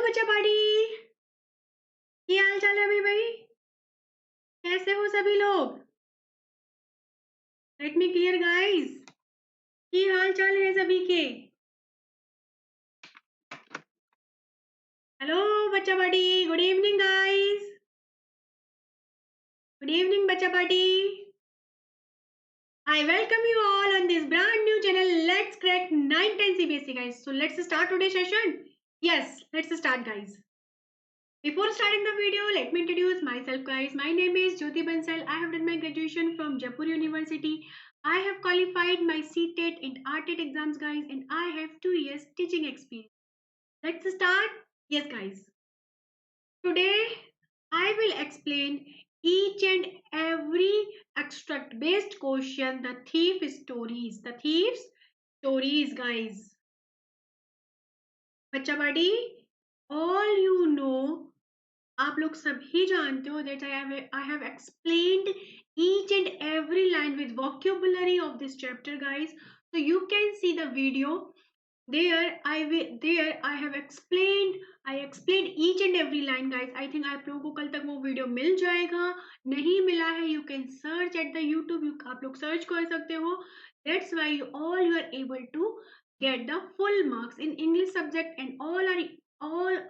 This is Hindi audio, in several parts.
बच्चा पार्टी। क्या हाल चाल है अभी भाई? कैसे हो सभी लोग? Let me clear guys. की हाल चाल है सभी के? हेलो बच्चा party, good evening guys. Good evening बच्चा party. I welcome you all on this brand new channel. Let's crack 910 CBSE guys. So let's start today's session. Yes, let's start guys. Before starting the video, let me introduce myself guys. My name is Jyoti Bansal. I have done my graduation from Jaipur University. I have qualified my CTET and RTET exams guys, and I have 2 years teaching experience. Let's start. Yes guys. Today I will explain each and every extract based question, the thief stories. The thieves stories guys. बच्चा बड़ी, all you know, आप लोग सभी जानते हो that I have explained each and every line with vocabulary of this chapter guys. So you can see the video. There I have explained, I explained each and every line guys. I think आप लोगों को कल तक वो वीडियो मिल जाएगा. नहीं मिला है, you can search at the YouTube. आप लोग सर्च कर सकते हो. That's why you are able to get the full marks in English subject, and all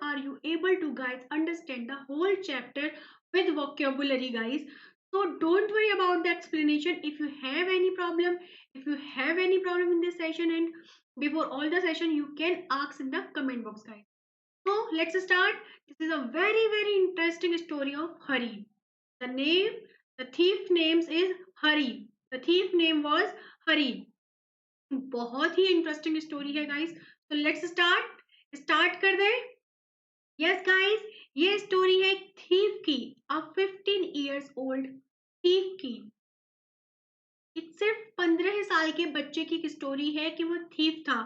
are you able to guys understand the whole chapter with vocabulary guys. So don't worry about the explanation. If you have any problem, if you have any problem in this session, and before all the session, you can ask in the comment box guys. So let's start. This is a very interesting story of Hari. The thief names is Hari. The thief name was Hari. बहुत ही इंटरेस्टिंग स्टोरी है गाइस. तो लेट्स स्टार्ट कर दे. यस गाइस, ये स्टोरी है थीफ की. अ 15 इयर्स ओल्ड थीफ की. सिर्फ 15 साल के बच्चे की स्टोरी है कि वो थीफ था.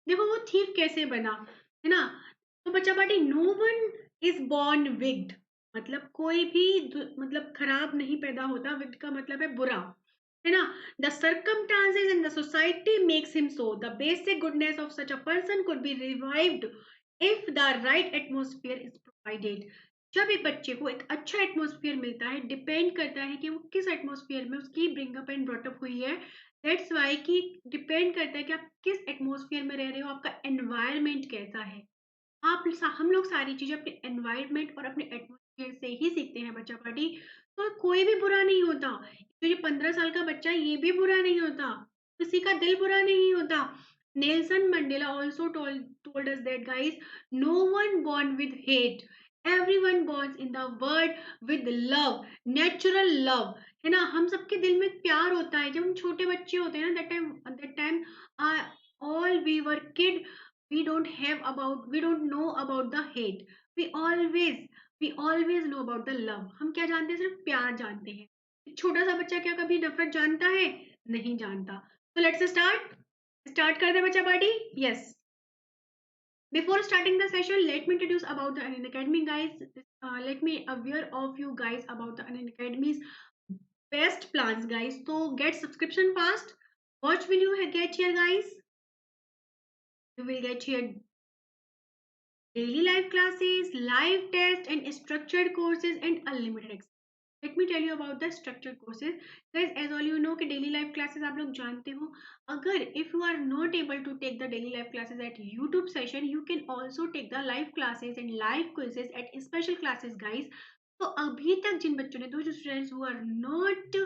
देखो वो थीफ कैसे बना, है ना. तो बच्चा party, no one is born wicked. मतलब कोई भी मतलब खराब नहीं पैदा होता. विग्ड का मतलब है बुरा, है ना. The circumstances in the society makes him so. The basic goodness of such a person could be revived if the right atmosphere is provided. जब एक बच्चे को एक अच्छा एटमोस्फियर मिलता है, डिपेंड करता है कि वो किस एटमोस्फियर में उसकी ब्रिंगअप एंड ब्रॉटअप हुई है. दैट्स वाई कि डिपेंड करता है कि आप किस एटमोस्फियर में रह रहे हो, आपका एनवायरमेंट कैसा है. हम लोग सारी चीजें अपने एनवायरमेंट और अपने एटमोस्फियर से ही सीखते हैं बच्चा पार्टी. तो कोई भी बुरा नहीं होता. तो ये 15 साल का बच्चा, ये भी बुरा नहीं होता. किसी का दिल बुरा नहीं होता. Nelson Mandela also told us that guys, no one born with hate, everyone born in the world with love, natural love. है ना. हम सबके दिल में प्यार होता है. जब हम छोटे बच्चे होते हैं ना, that time all we were kid, we don't know about the hate. We always know about the love. हम क्या जानते हैं? सिर्फ प्यार जानते हैं. एक छोटा सा बच्चा क्या कभी नफरत जानता है? नहीं जानता. तो लेट्स स्टार्ट कर दे बच्चा party. Yes. Before starting the session, let me introduce about the Unacademy guys. Let me aware of you guys about the Unacademy's best plans guys. So get subscription fast. Watch will you get here guys? You will get here daily live classes, live tests, and structured courses and unlimited access. Let me tell you about the structured courses. Guys, as all you know कि daily live classes आप लोग जानते हो. अगर if you are not able to take the daily live classes at YouTube session, you can also take the live classes and live quizzes at special classes guys. तो अभी तक जिन बच्चों ने, those students who are not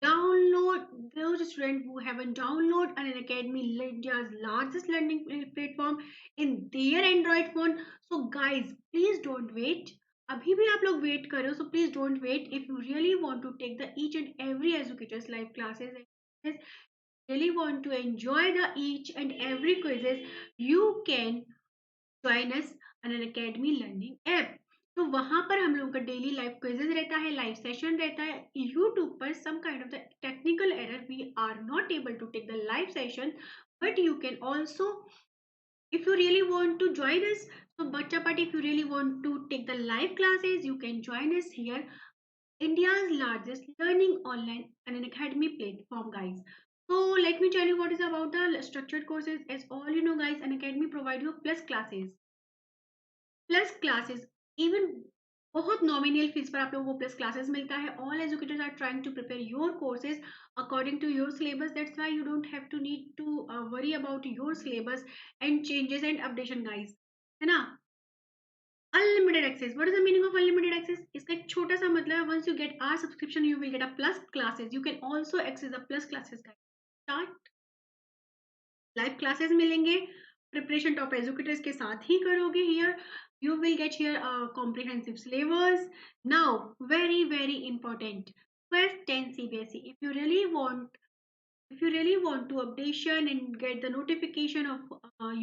download, those students who haven't downloaded an academy, India's largest learning platform, in their Android phone. So guys, please don't wait. अभी भी आप लोग वेट कर रहे हो. So please don't wait. If you really want to take the each and every educators live classes, really want to enjoy the each and every quizzes, you can join us on an academy learning app. तो वहां पर हम लोगों का डेली लाइव क्विजेज रहता है, लाइव सेशन रहता है. यूट्यूब पर some kind of the technical error, we are not able to take the live session, but you can also, if you really want to join us, so Bachcha Party, if you really want to take the live classes, you can join us here, India's largest learning online and an academy platform guys. So let me tell you what is about the structured courses. As all you know guys, an academy provide you plus classes. Plus classes, even बहुत नॉमिनल फीस पर आप लोगों को प्लस क्लासेस मिलता है. All educators are trying to prepare your courses according to your syllabus. That's why you don't have to need to worry about your syllabus and changes and updation guys, है ना. Unlimited access, what is the meaning of unlimited access? इसका एक छोटा सा मतलब है, once you get our subscription you will get a plus classes. You can also access the plus classes guys. Start. Live classes मिलेंगे, प्रिपरेशन टॉप एजुकेटर्स के साथ ही करोगे. Here you will get here a comprehensive syllabus. Now very important, 12th 10 CBSE, if you really want to updation and get the notification of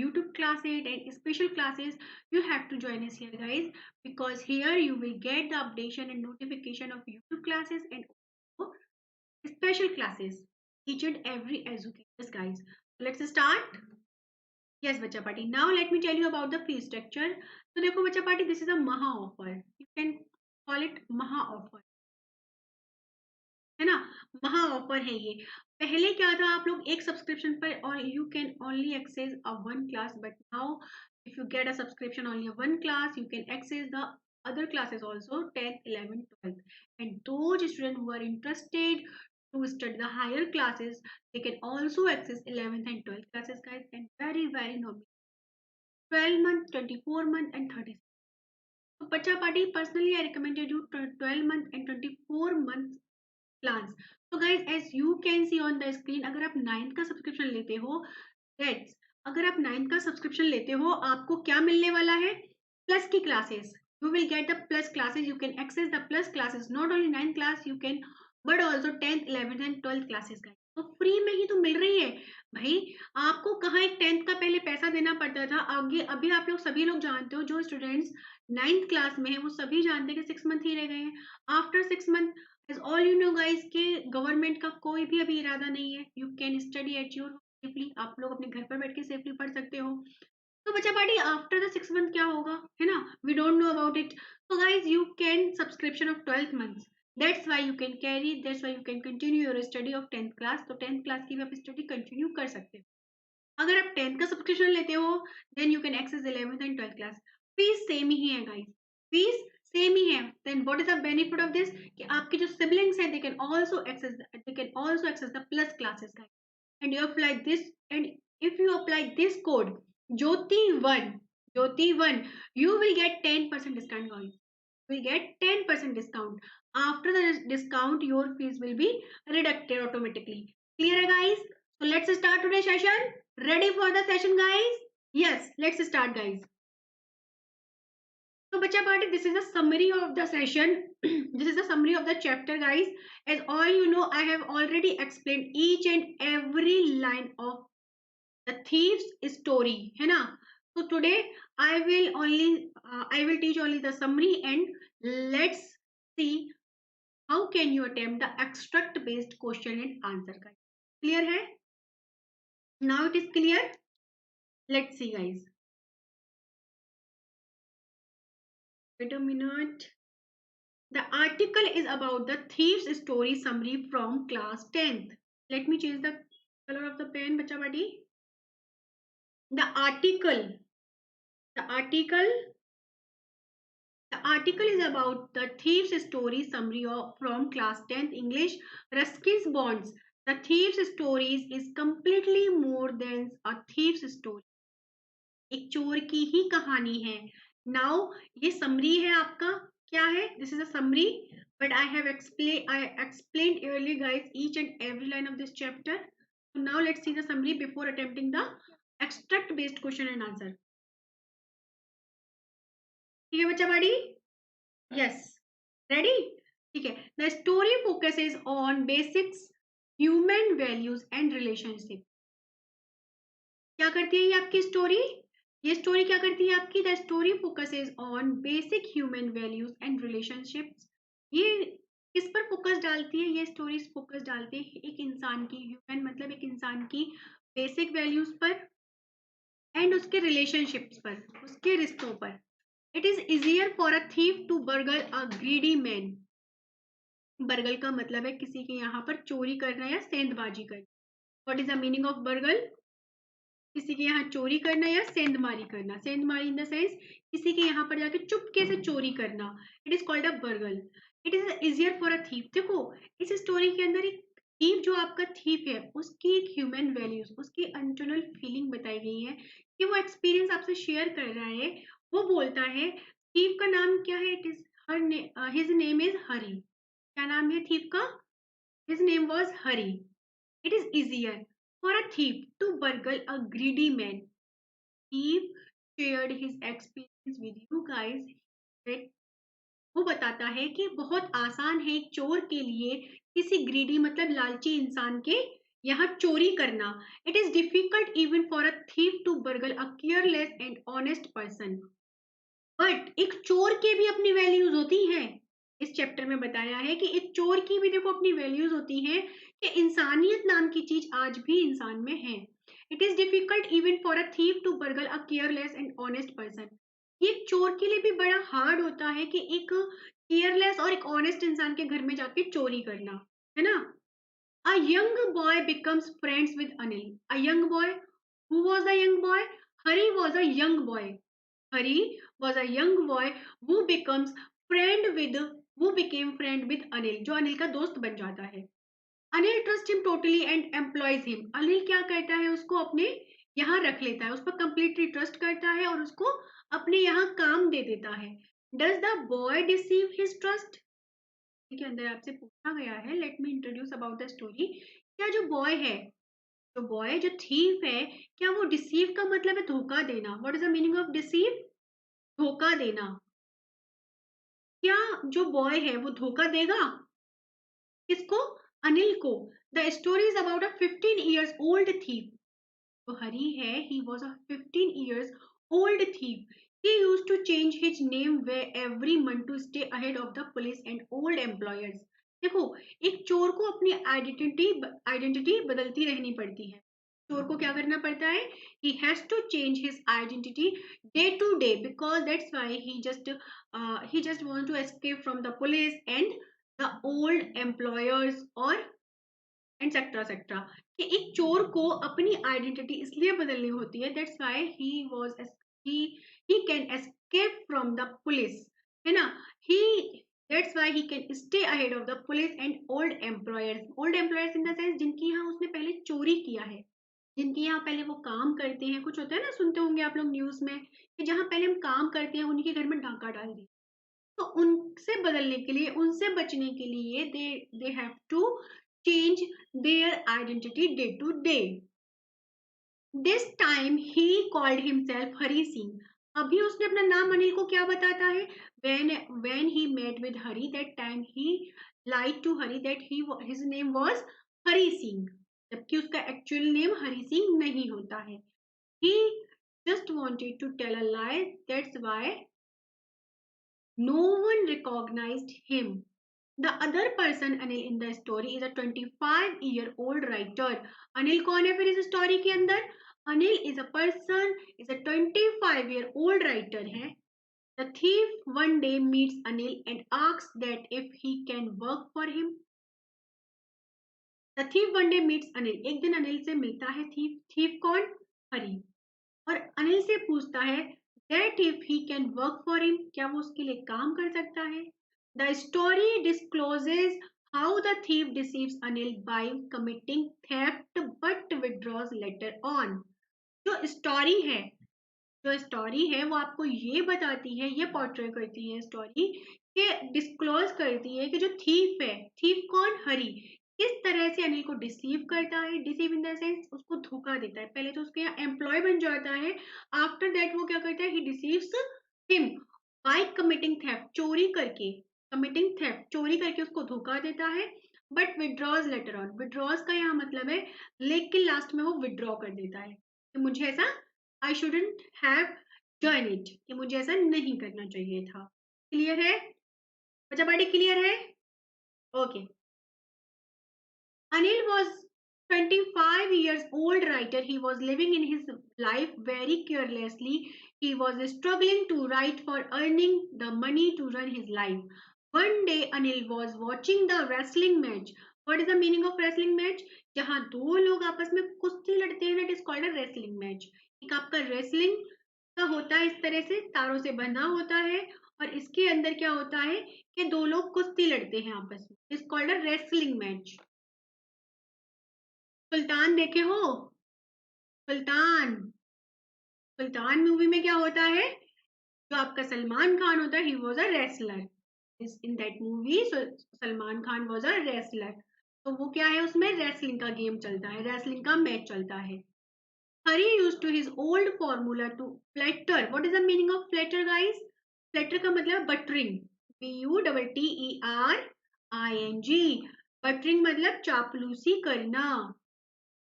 YouTube classes and special classes, you have to join us here guys, because here you will get the updation and notification of YouTube classes and also special classes each and every educators guys. Let's start. Yes, Bacha Party. Now let me tell you about the fee structure. So देखो बच्चा party, this is a Maha offer. You can call it Maha offer, है ना. महा ऑफर है ये. पहले क्या था, आप लोग एक सब्सक्रिप्शन पर और you can only access a one class, but now if you get a subscription only one class, you can access the other classes also, 10th 11th 12th, and those students who are interested to study the higher classes, they can also access 11th and 12th classes guys. And very normal, 12 month, 24 month and 30. So Pacha Party, personally I recommended you 12 month and 24 month plans. So guys, as you can see on the screen, अगर आप 9th का सब्सक्रिप्शन लेते हो, that's, अगर आप 9th का सब्सक्रिप्शन लेते हो, आपको क्या मिलने वाला है? प्लस की classes. You will get the plus classes. You can access the plus classes. Not only 9th class, you can, but also 10th 11th and 12th classes guys. तो फ्री में ही तो मिल रही है भाई. आपको कहाँ एक 10th का पहले पैसा देना पड़ता था. आगे अभी आप लोग सभी लोग जानते हो, जो स्टूडेंट्स 9th क्लास में है वो सभी जानते हैं कि 6 मंथ ही रह गए हैं. After 6 month, as all you know guys, कि गवर्नमेंट का कोई भी अभी इरादा नहीं है. You can study at your safely. आप लोग अपने घर पर बैठ के सेफली पढ़ सकते हो. तो बच्चा पार्टी, आफ्टर द 6 मंथ क्या होगा, है ना, we don't know about it. So guys, you can subscription of 12th months. That's why you can carry, that's why you can continue your study of 10th class. तो 10th class की भी आप स्टडी कंटिन्यू कर सकते हो. अगर आप 10th का सब्सक्रिप्शन लेते हो, then you can access 11th and 12th class. Fees same ही है गाइस, फीस सेम ही है. Then what is the benefit of this? कि आपके जो siblings हैं, they can also access the plus classes guys. And you apply this, and if you apply this code Jyoti1, you will get 10% discount guys. You will get 10% discount. After the discount, your fees will be reducted automatically. Clear guys? So let's start today's session. Ready for the session guys? Yes, let's start guys. So bacha party, this is a summary of the session. This is a summary of the chapter guys. As all you know, I have already explained each and every line of the thief's story, है ना. So today I will teach only the summary, and let's see how can you attempt the extract based question and answer guys. Clear है? Now it is clear. Let's see guys. Wait a minute. The article is about the thief's story summary from class 10th. Let me change the color of the pen, bacha buddy. The article is about the thief's story summary from class 10th English, Ruskin's Bonds. The thief's stories is completely more than a thief's story. एक चोर की ही कहानी है. Now ये summary है आपका. क्या है? This is a summary, but I explained earlier guys each and every line of this chapter. So now let's see the summary before attempting the extract based question and answer. ठीक है बच्चा बाड़ी? Yes. Ready? ठीक है. The story focuses on basics, human values and relationship. क्या करती है ये आपकी स्टोरी? ये स्टोरी क्या करती है आपकी? The story focuses on basic human values and relationships. ये किस पर फोकस डालती है? ये स्टोरी फोकस डालती है एक इंसान की, ह्यूमन मतलब एक इंसान की बेसिक वैल्यूज पर एंड उसके रिलेशनशिप्स पर, उसके रिश्तों पर. It is easier for a thief to burgle a greedy man. Burgle का मतलब है किसी के यहाँ पर चोरी करना या सेंधबाजी करना. What is the meaning of burgle? किसी के यहाँ चोरी करना या सेंधमारी करना। सेंधमारी इन द सेंस किसी के यहाँ पर जाके चुपके से चोरी करना। It is called a burgle. It is easier for a thief. देखो इस स्टोरी के अंदर एक थीफ, जो आपका थीफ है, उसकी एक ह्यूमन वैल्यूज, उसकी इंटरनल फीलिंग बताई गई है कि वो एक्सपीरियंस आपसे शेयर कर रहा है। वो बोलता है, थीफ का नाम क्या है? It is his name is Hari. क्या नाम है थीफ का? His name was Hari. It is easier for a thief to burgle a greedy man. Thief shared his experience with you guys. That वो बताता है कि बहुत आसान है एक चोर के लिए किसी ग्रीडी मतलब लालची इंसान के यहाँ चोरी करना. It is difficult even for a thief to burgle a careless and honest person. But एक चोर के भी अपनी वैल्यूज होती हैं. इस चैप्टर में बताया है कि एक चोर की भी देखो अपनी वैल्यूज होती हैं कि इंसानियत नाम की चीज आज भी इंसान में है. It is difficult even for a thief to burgle a careless and honest person. ये चोर के लिए भी बड़ा हार्ड होता है कि एक केयरलेस और एक ऑनेस्ट इंसान के घर में जाके चोरी करना, है ना. A young boy becomes friends with Anil. A young boy, who was the young boy? Hari was a young boy. Hari was a young boy who became friend with Anil, जो अनिल का दोस्त बन जाता है. Anil trust him totally and employees him. Anil क्या करता है, उसको अपने यहाँ रख लेता है, उस पर कंप्लीटली ट्रस्ट करता है और उसको अपने यहाँ काम दे देता है. Does the boy deceive his trust? के अंदर आपसे पूछा गया है, let me introduce about the story. क्या जो बॉय है, जो थीफ है, क्या वो डिसीव का मतलब है धोखा देना? What is the meaning of deceive? धोखा देना. क्या जो बॉय है वो धोखा देगा? किसको? अनिल को. The story is about a 15 years old thief. तो हरी है, he was a 15 years old thief. He used to change his name every month to stay ahead of the police and old employers. देखो एक चोर को अपनी आइडेंटिटी बदलती रहनी पड़ती है. चोर को क्या करना पड़ता है? He has to change his identity day to day because that's why he just want to escape from the police and the old employers और एटसेट्रा एटसेट्रा. कि एक चोर को अपनी आइडेंटिटी इसलिए बदलनी होती है, that's why he can escape from the police, है ना. He that's why he can stay ahead of the police and old employers. Old employers in the sense जिनकी यहाँ उसने पहले चोरी किया है, जिनके यहाँ पहले वो काम करते हैं. कुछ होता है ना, सुनते होंगे आप लोग न्यूज में कि जहाँ पहले हम काम करते हैं उन्हीं के घर में डाका डाल दिया. तो उनसे बदलने के लिए, उनसे बचने के लिए they have to change their identity day to day. This time he called himself Hari Singh. अभी उसने अपना नाम अनिल को क्या बताता है? When he met with Hari, that time he lied to Hari that his name was Hari Singh, जबकि उसका एक्चुअल नेम हरी सिंह नहीं होता है. He just wanted to tell a lie, that's why no one recognized him. The other person Anil in the story is a 25-year-old writer. Anil कौन है फिर इस स्टोरी के अंदर? Anil is a person, is a 25-year-old writer है. The thief one day meets Anil and asks that if he can work for him. The thief one day meets Anil. एक दिन अनिल से मिलता है thief. thief कौन? हरी. और अनिल से पूछता है that if he can work for him, क्या वो उसके लिए काम कर सकता है? The story discloses how the thief deceives Anil by committing theft but withdraws later on. जो स्टोरी है वो आपको ये बताती है, ये पोर्ट्रे करती है स्टोरी, कि डिस्क्लोज करती है कि जो थीफ है, थीफ कौन? हरी, किस तरह से अनिल को डिसीव करता है. डिसीव इन द सेंस उसको धोखा देता है. पहले तो उसके यहाँ एम्प्लॉय बन जाता है, आफ्टर दैट वो क्या करता है? He deceives him by committing theft, चोरी करके. कमिटिंग थेफ्ट, चोरी करके उसको धोखा देता है. But withdraws later on. Withdraws का यहाँ मतलब है लेकिन लास्ट में वो विड्रॉ कर देता है कि मुझे ऐसा, I shouldn't have done it, कि मुझे ऐसा नहीं करना चाहिए था. क्लियर है बच्चा पार्टी? क्लियर है? Okay. Anil was 25 years old writer. He was living in his life very carelessly. He was struggling to write for earning the money to run his life. One day Anil was watching the wrestling match. What is the meaning of wrestling match? जहां दो लोग आपस में कुश्ती लड़ते हैं, it is called a wrestling match. एक आपका रेसलिंग का होता है, इस तरह से तारों से बंधा होता है, और इसके अंदर क्या होता है कि दो लोग कुश्ती लड़ते हैं आपस में, is called a wrestling match. Sultan देखे हो? सुल्तान, सुल्तान मूवी में क्या होता है, जो आपका सलमान खान होता है, he was a wrestler in that movie. Salman Khan was a wrestler. तो वो क्या है, उसमें रेसलिंग का गेम चलता है, रेसलिंग का मैच चलता है। Hari used to his old formula to flatter. What is the meaning of flatter, guys? Flatter का मतलब buttering. Buttering. Buttering मतलब चापलूसी करना,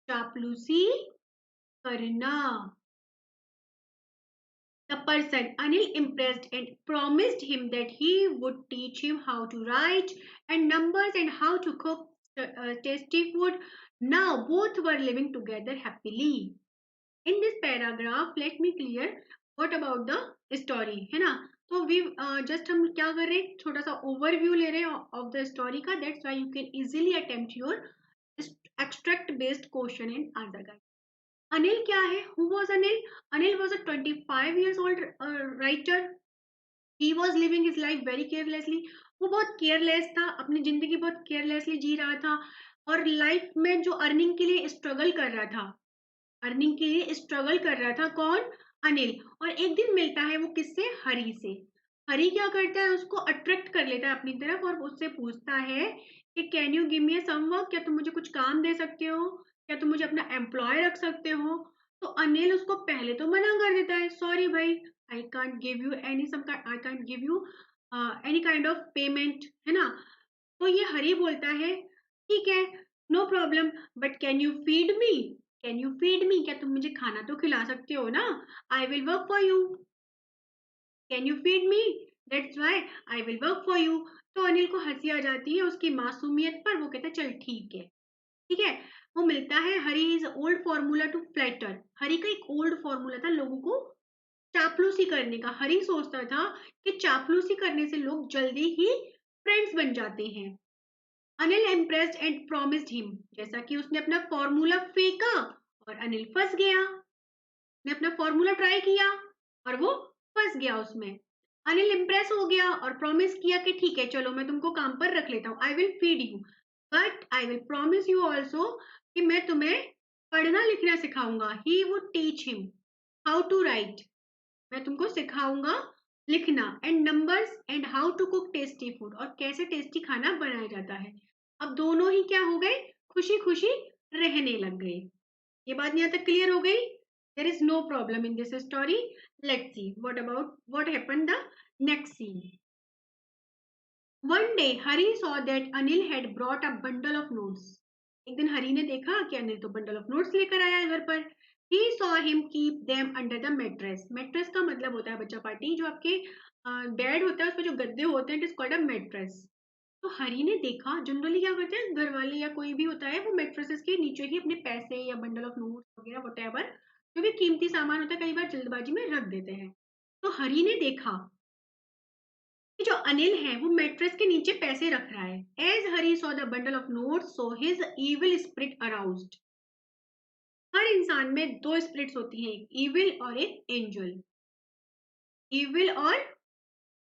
चापलूसी करना। The person Anil impressed and promised him that he would teach him how to write and numbers and how to cook tasty food. Now both were living together happily. In this paragraph, let me clear what about the story, है ना? तो वी जस्ट हम क्या कर रहे हैं, छोटा सा ओवरव्यू ले रहे हैं ऑफ द स्टोरी का। That's why you can easily attempt your extract based question and answer guide. Anil क्या है? Who was Anil? Anil was a 25 years old writer. He was living his life very carelessly. वो बहुत केयरलेस था, अपनी जिंदगी बहुत केयरलेसली जी रहा था, और लाइफ में जो अर्निंग के लिए स्ट्रगल कर रहा था, अर्निंग के लिए स्ट्रगल कर रहा था कौन? अनिल। और एक दिन मिलता है वो किससे? हरी से। हरी क्या करता है, उसको अट्रैक्ट कर लेता है अपनी तरफ और उससे पूछता है कि can you give me some work, क्या तुम मुझे कुछ काम दे सकते हो, क्या तुम मुझे अपना एम्प्लॉय रख सकते हो? तो अनिल उसको पहले तो मना कर देता है, सॉरी भाई, I can't give you any some, I can't give you any kind of payment, है ना? तो ये हरी बोलता है ठीक है, no problem, but can you feed me? Can you feed me, क्या तुम मुझे खाना तो खिला सकते हो ना? I will work for you. Can you feed me? That's why I will work for you. तो अनिल को हंसी आ जाती है उसकी मासूमियत पर। वो कहता है चल ठीक है, ठीक है। वो मिलता है, Hari is old formula to flatter. Hari का एक ओल्ड फॉर्मूला था लोगों को चापलूसी करने का। हरी सोचता था कि चापलूसी करने से लोग जल्दी ही फ्रेंड्स बन जाते हैं। Anil impressed and promised him, जैसा कि उसने अपना फॉर्मूला फेंका और अनिल फंस गया। ने अपना फॉर्मूला ट्राई किया और वो फंस गया उसमें। अनिल इम्प्रेस हो गया और प्रॉमिस किया कि ठीक है चलो मैं तुमको काम पर रख लेता हूँ, I will feed you, but I will promise you also कि मैं तुम्हें पढ़ना लिखना सिखाऊंगा। He would teach him how to write, मैं तुमको सिखाऊंगा लिखना, and numbers and how to cook tasty food, और कैसे टेस्टी खाना बनाया जाता है। अब दोनों ही क्या हो गए, खुशी खुशी रहने लग गए। ये बात यहाँ तक क्लियर हो गई? There is no problem in this story. Let's see what happened the next scene. One day Hari saw that Anil had brought a bundle of notes. एक दिन हरी ने देखा कि अनिल तो बंडल ऑफ नोट्स लेकर आया है घर पर। He saw him keep them under the mattress. Mattress का मतलब होता है बच्चा पार्टी, जो आपके बेड होता है उस पर जो गद्दे होते हैं, it is called a mattress. तो हरी ने देखा, जनरली क्या करते हैं घर वाले या कोई भी होता है, वो मैट्रेसेस के नीचे ही अपने पैसे या बंडल ऑफ नोट्स वगैरह वटेवर जो भी कीमती सामान होता है कई बार जल्दबाजी में रख देते हैं। तो हरी ने देखा कि जो अनिल है वो मैट्रेस के नीचे पैसे रख रहा है। As Hari saw the bundle of notes so his evil spirit aroused. हर इंसान में दो स्पिरिट्स होती हैं, एक इविल और एक एंजल। इविल और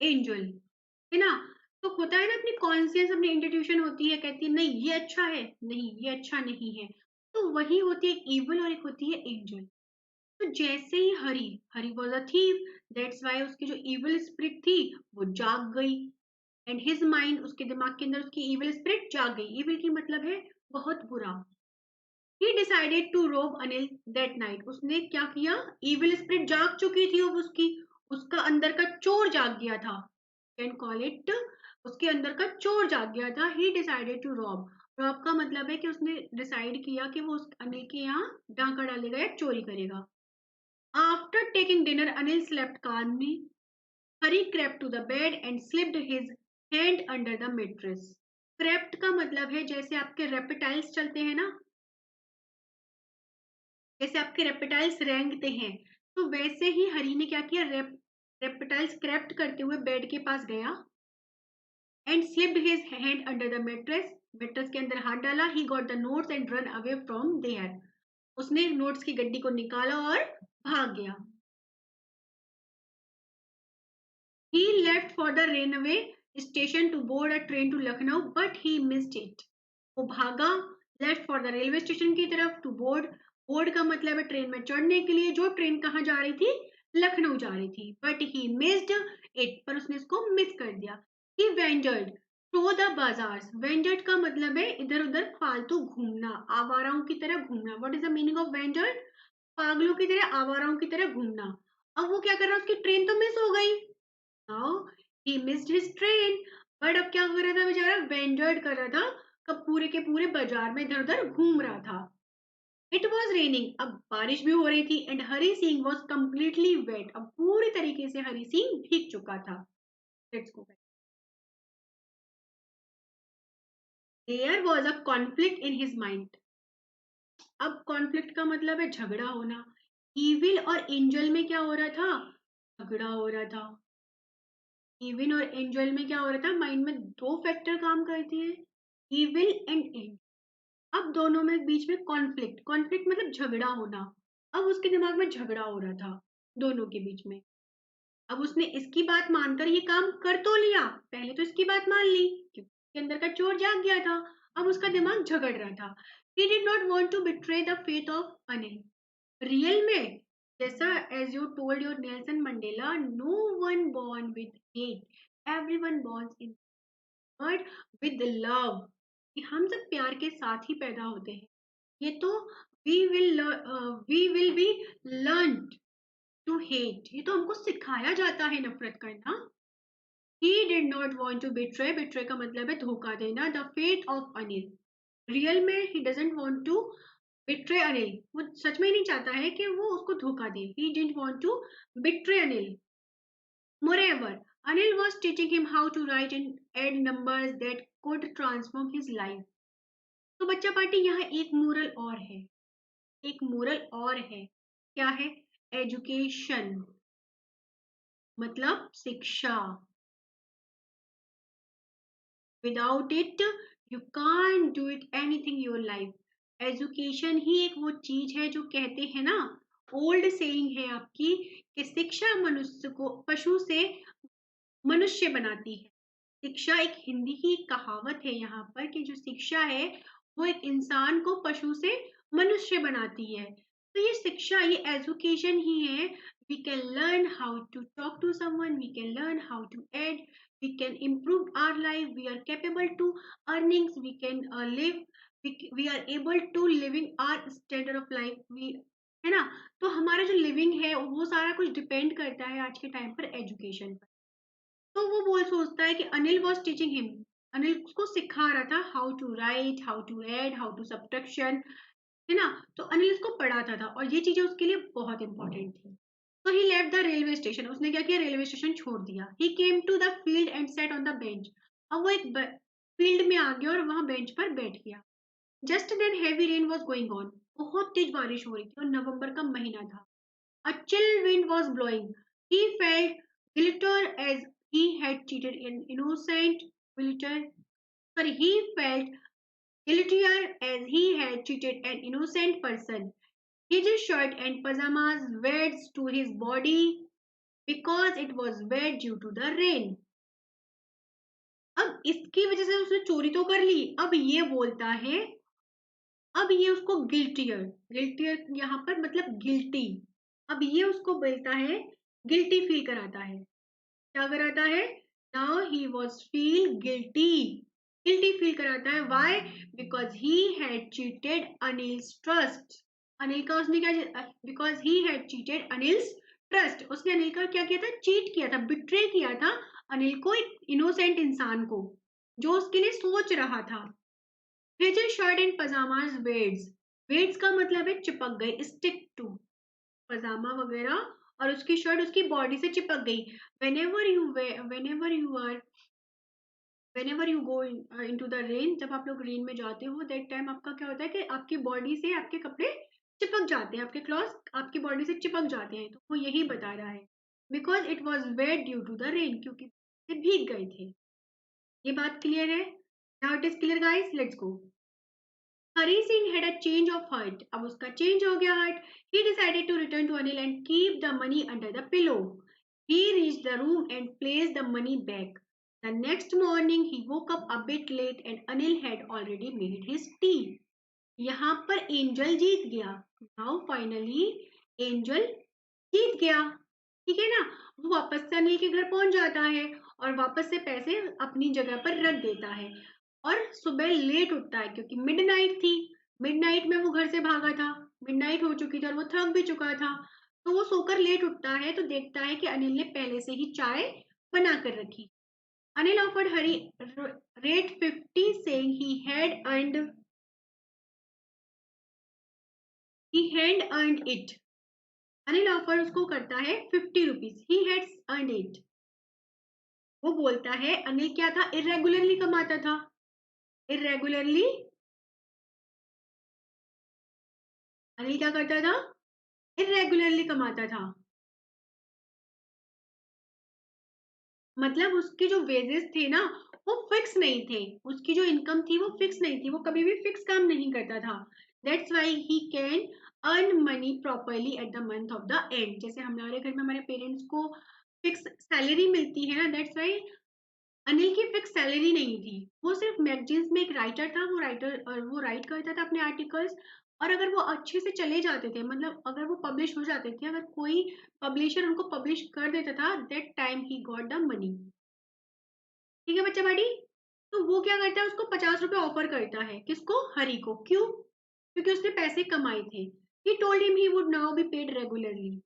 एंजल, है ना? तो होता है ना, अपनी कॉन्शियस अपनी इंट्यूशन होती है, कहती है नहीं ये अच्छा है, नहीं ये अच्छा नहीं है। तो वही होती है एक इविल और एक होती है एंजल। तो जैसे ही Hari, Hari was a thief, that's why उसकी जो इविल स्पिरिट थी वो जाग गई, एंड हिज माइंड, उसके दिमाग के अंदर उसकी इविल स्पिरिट जाग गई। इविल की मतलब है बहुत बुरा। ही डिसाइडेड टू रोब अनिल दैट नाइट। उसने क्या किया, इविल स्पिरिट जाग चुकी थी अब उसकी, उसका अंदर का चोर जाग गया था, कैन कॉल इट, उसके अंदर का चोर जाग गया था। He decided to rob. Rob का मतलब है कि उसने डिसाइड किया कि वो उस अनिल के यहाँ डांका डालेगा या चोरी करेगा। After taking dinner, Anil slept calmly. Hari crept to the bed and slipped his hand under the mattress. Crept का मतलब है जैसे आपके रेप्टाइल्स चलते हैं ना, जैसे आपके रेप्टाइल्स रेंगते हैं, तो वैसे ही हरी ने क्या किया, रेप्टाइल्स क्रेप्ट करते हुए बेड के पास गया and slipped his hand under the mattress. Mattress के अंदर हाथ डाला, he got the notes and run away from there, उसने नोट्स की गड्डी को निकाला और भाग गया। He left for the railway station to board a train to Lucknow, but he missed it. वो भागा left for the railway station की तरफ, टू बोर्ड, बोर्ड का मतलब है ट्रेन में चढ़ने के लिए, जो ट्रेन कहाँ जा रही थी, लखनऊ जा रही थी, बट ही मिस्ड इट, पर उसने इसको मिस कर दिया। ही वेंजर्ड थ्रू द बाजार्स, वेंजर्ड का मतलब है इधर उधर फालतू घूमना, आवाराओं की तरह घूमना। What is the meaning of wandered? पागलों की तरह, आवाराओं की तरह घूमना। अब वो क्या कर रहा है, उसकी ट्रेन तो मिस हो गई, now he missed his train, but अब क्या कर रहा था बेचारा, वेंडर्ड कर रहा था, कब पूरे के पूरे बाजार में इधर उधर घूम रहा था। इट वॉज रेनिंग, अब बारिश भी हो रही थी, and Hari Singh was completely wet, अब पूरी तरीके से हरी सिंह भीग चुका था। Let's go. There was a conflict in his mind, अब कॉन्फ्लिक्ट का मतलब है झगड़ा होना। ईविल और एंजल में क्या हो रहा था, झगड़ा हो रहा था। इविल और एंजल में क्या हो रहा था, माइंड में दो फैक्टर काम करती है, इविल एंड एंजल। अब दोनों में बीच में कॉन्फ्लिक्ट, कॉन्फ्लिक्ट मतलब झगड़ा होना। अब उसके दिमाग में झगड़ा हो रहा था दोनों के बीच में। अब उसने इसकी बात मानकर ये काम कर तो लिया, पहले तो इसकी बात मान ली क्योंकि उसके अंदर का चोर जाग गया था, अब उसका दिमाग झगड़ रहा था। He did not want to betray the faith of Anil, real में जैसा as you told your Nelson Mandela, no one born with hate, everyone born in but with love, कि हम सब प्यार के साथ ही पैदा होते हैं। ये तो we will be learn to hate, ये तो हमको सिखाया जाता है नफरत करना। He did not want to betray, betray का मतलब है धोखा देना, the faith of Anil, real में he doesn't want to betray Anil, वो सच में नहीं चाहता है कि वो उसको धोखा दे। He didn't want to betray Anil. Moreover, Anil was teaching him how to write and add numbers that could transform his life. तो बच्चा पार्टी यहाँ एक मोरल और है, एक मोरल और है, क्या है? एजुकेशन मतलब शिक्षा, without it you can't do it anything your life. Education ही एक वो चीज है जो कहते हैं ना, ओल्ड सेइंग है आपकी, कि शिक्षा मनुष्य को पशु से मनुष्य बनाती है। शिक्षा एक हिंदी की कहावत है यहाँ पर, कि जो शिक्षा है वो एक इंसान को पशु से मनुष्य बनाती है। तो ये शिक्षा, ये एजुकेशन ही है। We can learn how to talk to someone, we can learn how to add, we can improve our life, we are capable to earnings, we can live, we are able to living our standard of life, we, है ना। तो हमारा जो लिविंग है वो सारा कुछ डिपेंड करता है आज के टाइम पर एजुकेशन पर। तो वो बोल सोचता है कि Anil was teaching him, Anil उसको सिखा रहा था how to write, how to add, how to subtraction, है ना। तो अनिल इसको पढ़ाता था और ये चीजें उसके लिए बहुत इंपॉर्टेंट थी। तो he left the railway station, उसने क्या किया, रेलवे स्टेशन छोड़ दिया। He came to the field and set on the bench, अब वो एक फील्ड में आ गया और वहां बेंच पर बैठ गया। Just then heavy rain was going on, बहुत तेज बारिश हो रही थी और नवंबर का महीना था। A chill wind was blowing. He felt glitter as he had cheated an innocent glitter. Sorry, he felt guiltier as he had cheated an innocent person. His shirt and pajamas wet to his body because it was wet due to the rain. अब इसकी वजह से उसने चोरी तो कर ली, अब ये बोलता है, अब ये उसको गिल्टियर, गिल्टियर यहाँ पर मतलब गिल्टी, अब ये उसको बोलता है, गिल्टी फील कराता है। क्या कराता है? Now he was feel guilty, guilty feel कराता है। Why? Because he had cheated Anil's trust, Anil का उसने क्या, because he had cheated Anil's trust, उसने अनिल का क्या किया था, चीट किया था, बिट्रे किया था अनिल को, एक इनोसेंट इंसान को जो उसके लिए सोच रहा था। His shirt and pyjamas weds, weds का मतलब है चिपक गए, स्टिक टू, पजामा वगैरह और उसकी शर्ट उसकी बॉडी से चिपक गई। whenever you go into the rain, जब आप लोग रेन में जाते हो, दैट टाइम आपका क्या होता है कि आपकी बॉडी से आपके कपड़े चिपक जाते हैं, आपके क्लॉथ आपकी बॉडी से चिपक जाते हैं। तो वो यही बता रहा है, because it was wet due to the rain, क्योंकि भीग गए थे। ये बात क्लियर है? Now it is clear guys, let's go. Hari Singh had a change of heart. अब उसका चेंज हो गया heart. He decided to return to Anil and keep the money under the pillow. He reached the room and placed the money back. The next morning he woke up a bit late and Anil had already made his tea. यहाँ पर एंजल जीत गया. नाउ फाइनली एंजल जीत गया. ठीक है ना. वो वापस से अनिल के घर पहुंच जाता है और वापस से पैसे अपनी जगह पर रख देता है और सुबह लेट उठता है क्योंकि मिडनाइट थी. मिडनाइट में वो घर से भागा था. मिडनाइट हो चुकी थी और वो थक भी चुका था. तो वो सोकर लेट उठता है तो देखता है कि अनिल ने पहले से ही चाय बना कर रखी. Anil offered Hari rate 50 saying he had earned it. Anil offer उसको करता है 50 rupees. He had earn it. वो बोलता है अनिल क्या था, इरेगुलरली कमाता था. इरेगुलरली अनिल क्या करता था, इरेगुलरली कमाता था. मतलब उसके जो वेजेस थे ना वो फिक्स नहीं थे. उसकी जो इनकम थी वो फिक्स नहीं थी. वो कभी भी फिक्स काम नहीं करता था. That's why he can earn money properly at the month of the end. जैसे हमारे घर में हमारे पेरेंट्स को फिक्स सैलरी मिलती है ना, दैट्स वाई अनिल की फिक्स सैलरी नहीं थी. वो सिर्फ मैगजीन्स में एक राइटर था. वो राइट करता था अपने आर्टिकल्स. और अगर वो अच्छे से चले जाते थे, मतलब अगर वो पब्लिश हो जाते थे, अगर कोई पब्लिशर उनको पब्लिश कर देता था, that time he got the money. ठीक है बच्चा बाड़ी. तो वो क्या करता है, उसको 50 रुपए ऑफर करता है. किसको, हरी को. क्यों, क्योंकि उसने पैसे कमाए थे. He told him he would now B paid regularly.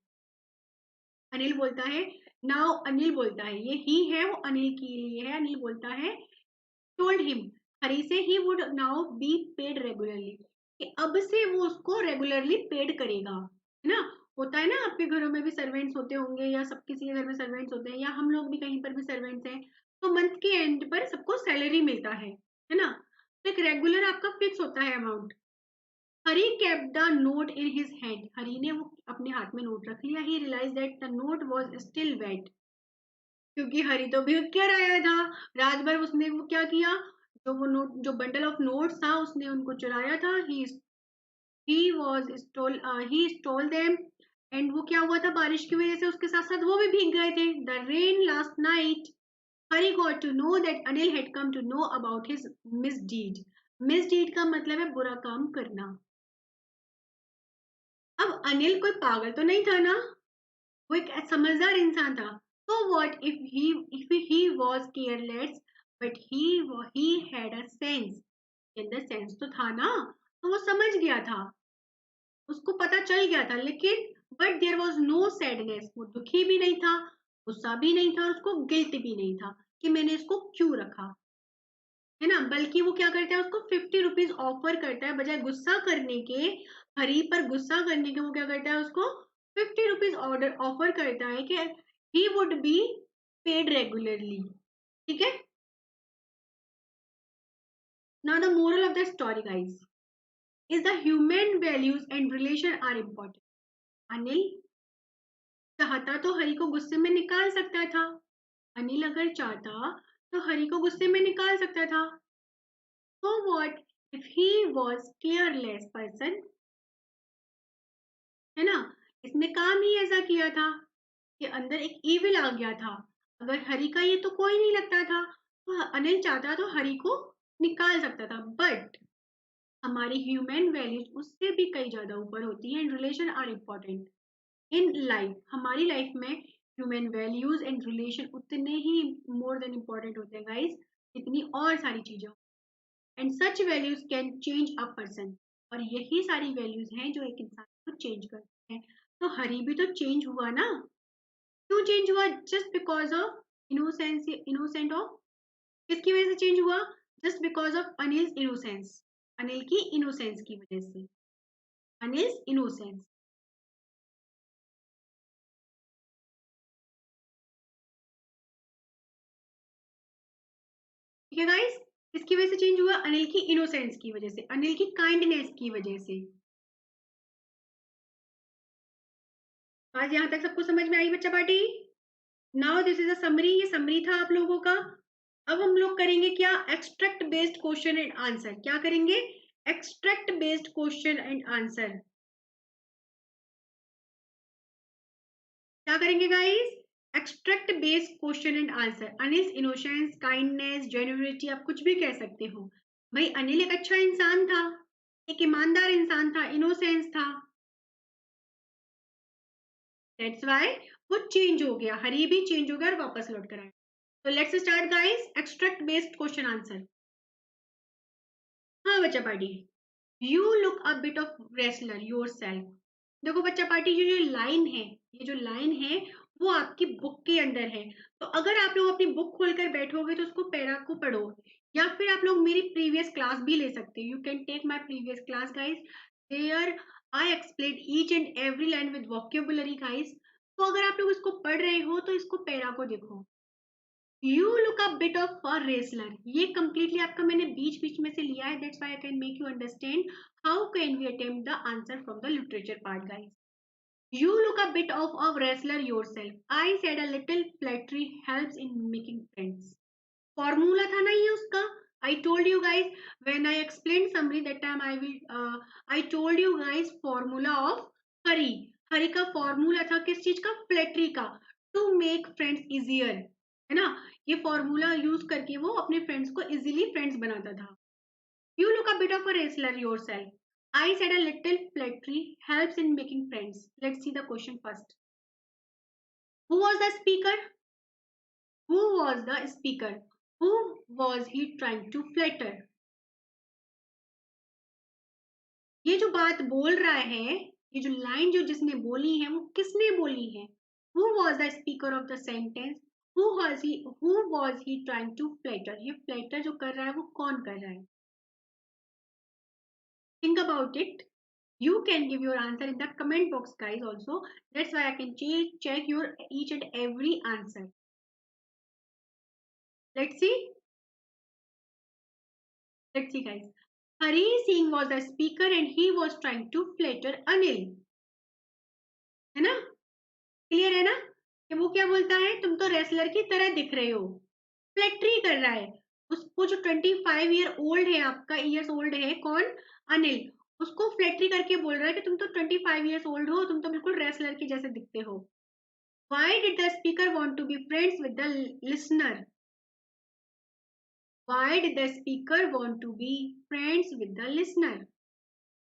Anil बोलता है, नाउ अनिल बोलता है, ये ही है वो अनिल के लिए है. अनिल बोलता है टोल्ड हिम, हरी से, he would now B paid regularly, कि अब से वो उसको रेगुलरली पेड करेगा. है ना. होता है ना, आपके घरों में भी सर्वेंट्स होते होंगे या सब किसी के घर में सर्वेंट्स होते हैं या हम लोग भी कहीं पर भी सर्वेंट्स हैं. तो मंथ के एंड पर सबको सैलरी मिलता है ना. तो एक रेगुलर आपका फिक्स होता है amount. Hari kept the note in his hand. Hari ने वो अपने हाथ में नोट रख लिया. He realise that the note was still wet. क्योंकि हरी तो भी क्या आया था. रात भर उसने वो क्या किया, जो वो नोट, जो बंडल ऑफ नोट्स था उसने उनको चुराया था. He stole them. एंड वो क्या हुआ था, बारिश की वजह से उसके साथ साथ वो भी भीग गए थे. The rain last night. Hari got to know that Anil had come to know about his misdeed. Misdeed का मतलब है बुरा काम करना. अब अनिल कोई पागल तो नहीं था ना, वो एक समझदार इंसान था. तो what if he was careless, but he had a sense. के अंदर सेंस तो था ना, तो वो समझ गया था. उसको पता चल गया था. लेकिन but there was no sadness. वो दुखी भी नहीं था, गुस्सा भी नहीं था, और उसको गिल्ट भी नहीं था कि मैंने इसको क्यों रखा. है ना. बल्कि वो क्या करता है, उसको 50 रुपीज ऑफर करता है बजाय गुस्सा करने के. हरी पर गुस्सा करने के वो क्या करता है, उसको 50 रुपीज ऑर्डर ऑफर करता है कि he would be paid regularly. ठीक है. Now the moral of the story guys is the human values and relation are important. Anil चाहता तो हरी को गुस्से में निकाल सकता था. अनिल अगर चाहता तो हरी को गुस्से में निकाल सकता था. So what if he was careless person. है ना. इसने काम ही ऐसा किया था कि अंदर एक इविल आ गया था. अगर हरी का ये तो कोई नहीं लगता था, तो अनिल चाहता तो हरी को निकाल सकता था. बट हमारी ह्यूमन वैल्यूज उससे भी कई ज्यादा ऊपर होती है. And relation are important in life. हमारी लाइफ में ह्यूमन वैल्यूज एंड रिलेशन उतने ही मोर देन इम्पोर्टेंट होते हैं गाइस, जितनी और सारी चीजें. And such values can change a person. और यही सारी वैल्यूज हैं जो एक इंसान को चेंज करती हैं. तो हरी भी तो चेंज हुआ ना. क्यों चेंज हुआ, just because of innocence. Innocent of किसकी वजह से चेंज हुआ, just because of Anil innocence. Anil की इनोसेंस की वजह से. अनिल इनोसेंस. ठीक है गाइस. किसकी वजह से चेंज हुआ, अनिल की इनोसेंस की वजह से, अनिल की काइंडनेस की वजह से. आज यहाँ तक सबको समझ में आई बच्चा party. Now this is a summary. ये समरी था आप लोगों का. अब हम लोग करेंगे क्या, extract based question and answer. क्या करेंगे, extract based question and answer. क्या करेंगे guys, extract based question and answer. Anil innocence, kindness, genuinity, आप कुछ भी कह सकते हो। भाई अनिल एक अच्छा इंसान था, एक ईमानदार इंसान था, इनोसेंस था, दैट्स व्हाई वो चेंज हो गया, हरी भी चेंज हो गया और वापस लौट कर आया। तो let's start guys, extract based question answer. हाँ बच्चा party, you look a bit of wrestler your self. देखो बच्चा पार्टी, ये जो लाइन है, ये जो लाइन है वो आपकी बुक के अंदर है। तो अगर आप लोग अपनी बुक खोलकर बैठोगे तो उसको पैरा को पढ़ो, या फिर आप लोग मेरी प्रीवियस क्लास भी ले सकते हो। You can take my previous class guys, there I explain each and every line with vocabulary guys. तो अगर आप लोग इसको पढ़ रहे हो तो इसको पैरा को देखो। You look a bit of a wrestler, ये कंप्लीटली आपका मैंने बीच बीच में से लिया है, that's why I can make you understand how can we attempt the answer from the literature part guys. You look a bit of a wrestler yourself, I said a little flattery helps in making friends. Formula था ना ये उसका। I told you guys when I explained summary that time I told you guys formula of हरी। हरी का फॉर्मूला था किस चीज का, फ्लैटरी का, टू मेक फ्रेंड्स इजियर, है ना। ये फॉर्मूला यूज करके वो अपने फ्रेंड्स को इजीली फ्रेंड्स बनाता था। You look a bit of a wrestler yourself, I said a little flattery helps in making friends. Let's see the question first. Who was the speaker? Who was the speaker? Who was he trying to flatter? ये जो बात बोल रहा है, ये जो लाइन जो जिसने बोली है वो किसने बोली है? Who was the speaker of the sentence? Who was he trying to flatter? ये flatter जो कर रहा है वो कौन कर रहा है? Think about it. You can give your answer in the comment box guys also. That's why I can check your each and every answer. Let's see. Let's see guys. Hari Singh was the speaker and he was trying to flatter Anil. है ना, क्लियर है ना कि वो क्या बोलता है, तुम तो रेसलर की तरह दिख रहे हो, फ्लैक्ट्री कर रहा है। उसको जो 25 ईयर ओल्ड है, आपका ईयर्स ओल्ड है कौन, अनिल, उसको फ्लैक्ट्री करके बोल रहा है कि तुम तो 25 ईयर्स ओल्ड हो, तुम तो बिल्कुल रेसलर के जैसे दिखते हो। Why did the speaker want to be friends with the listener? Why did the speaker want to be friends with the listener?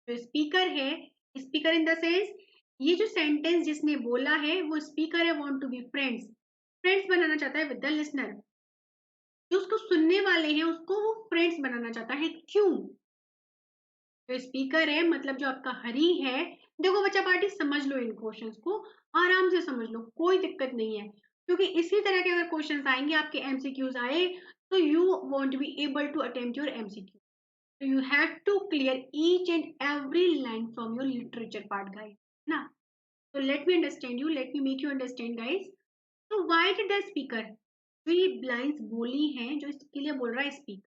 जो स्पीकर है, स्पीकर इन द सेंस, ये जो सेंटेंस जिसने बोला है वो स्पीकर है, want to be friends, friends बनाना चाहता है विद द लिसनर। जो उसको सुनने वाले हैं उसको वो फ्रेंड्स बनाना चाहता है, क्यों? जो स्पीकर है मतलब जो आपका हरी है, देखो बच्चा पार्टी समझ लो, इन क्वेश्चंस को आराम से समझ लो, कोई दिक्कत नहीं है, क्योंकि इसी तरह के अगर क्वेश्चंस आएंगे आपके एमसीक्यूज आए तो you won't be able to attempt your MCQ. So you have to clear each and every line from your literature part, guys. ना? So let me understand you. Let me make you understand, guys. So why did the speaker three lines बोली हैं जो इसके लिए बोल रहा है speak?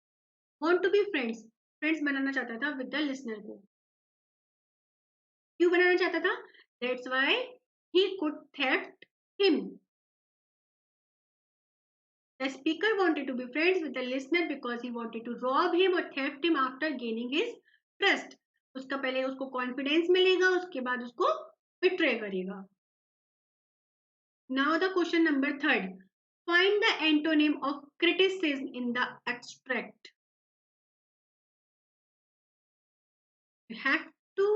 Want to be friends. Friends बनाना चाहता था with the listener को. क्यों बनाना चाहता था? That's why he could theft him. The speaker wanted to be friends with the listener because he wanted to rob him or theft him after gaining his trust. उसका पहले उसको कॉन्फिडेंस मिलेगा, उसके बाद उसको बिट्रे करेगा। Now the question number 3rd. Find the antonym of criticism in the extract. You have to